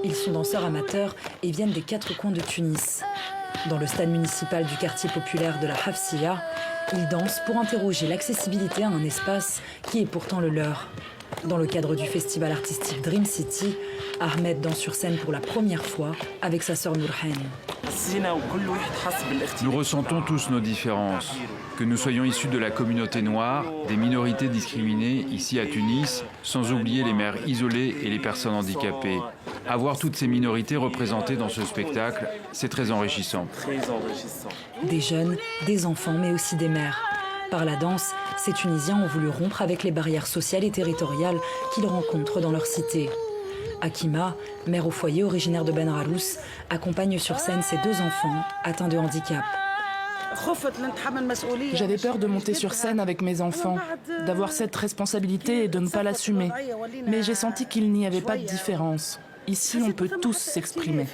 Ils sont danseurs amateurs et viennent des 4 coins de Tunis. Dans le stade municipal du quartier populaire de la Hafsiya, ils dansent pour interroger l'accessibilité à un espace qui est pourtant le leur. Dans le cadre du festival artistique Dream City, Ahmed danse sur scène pour la première fois avec sa sœur Nourhan. Nous ressentons tous nos différences. Que nous soyons issus de la communauté noire, des minorités discriminées ici à Tunis, sans oublier les mères isolées et les personnes handicapées. Avoir toutes ces minorités représentées dans ce spectacle, c'est très enrichissant. Des jeunes, des enfants, mais aussi des mères. Par la danse, ces Tunisiens ont voulu rompre avec les barrières sociales et territoriales qu'ils rencontrent dans leur cité. Akima, mère au foyer originaire de Ben Ralous, accompagne sur scène ses 2 enfants atteints de handicap. J'avais peur de monter sur scène avec mes enfants, d'avoir cette responsabilité et de ne pas l'assumer. Mais j'ai senti qu'il n'y avait pas de différence. Ici, on peut tous s'exprimer.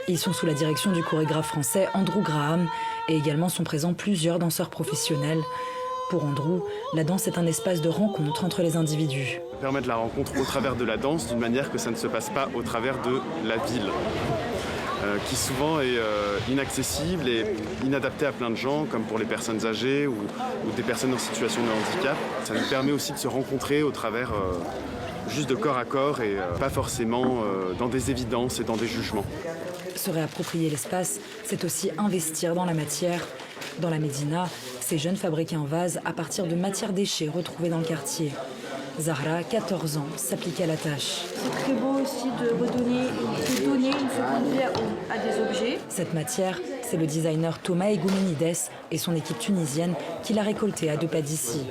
Ils sont sous la direction du chorégraphe français Andrew Graham et également sont présents plusieurs danseurs professionnels. Pour Andrew, la danse est un espace de rencontre entre les individus. Permettre la rencontre au travers de la danse d'une manière que ça ne se passe pas au travers de la ville, qui souvent est inaccessible et inadaptée à plein de gens, comme pour les personnes âgées ou des personnes en situation de handicap. Ça nous permet aussi de se rencontrer au travers juste de corps à corps et pas forcément dans des évidences et dans des jugements. Se réapproprier l'espace, c'est aussi investir dans la matière. Dans la Médina, ces jeunes fabriquaient un vase à partir de matières déchets retrouvées dans le quartier. Zahra, 14 ans, s'appliquait à la tâche. C'est très beau aussi de donner une seconde vie à des objets. Cette matière, c'est le designer Thomas Egoumenides et son équipe tunisienne qui l'a récoltée à 2 pas d'ici.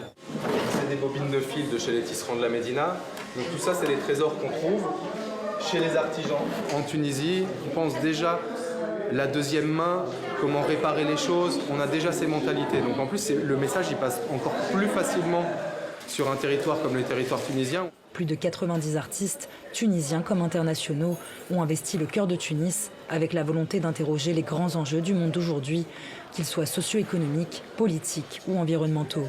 C'est des bobines de fil de chez les tisserands de la Médina. Donc tout ça, c'est des trésors qu'on trouve chez les artisans. En Tunisie, on pense déjà la deuxième main, comment réparer les choses. On a déjà ces mentalités. Donc en plus, le message, il passe encore plus facilement sur un territoire comme le territoire tunisien. Plus de 90 artistes, tunisiens comme internationaux, ont investi le cœur de Tunis avec la volonté d'interroger les grands enjeux du monde d'aujourd'hui, qu'ils soient socio-économiques, politiques ou environnementaux.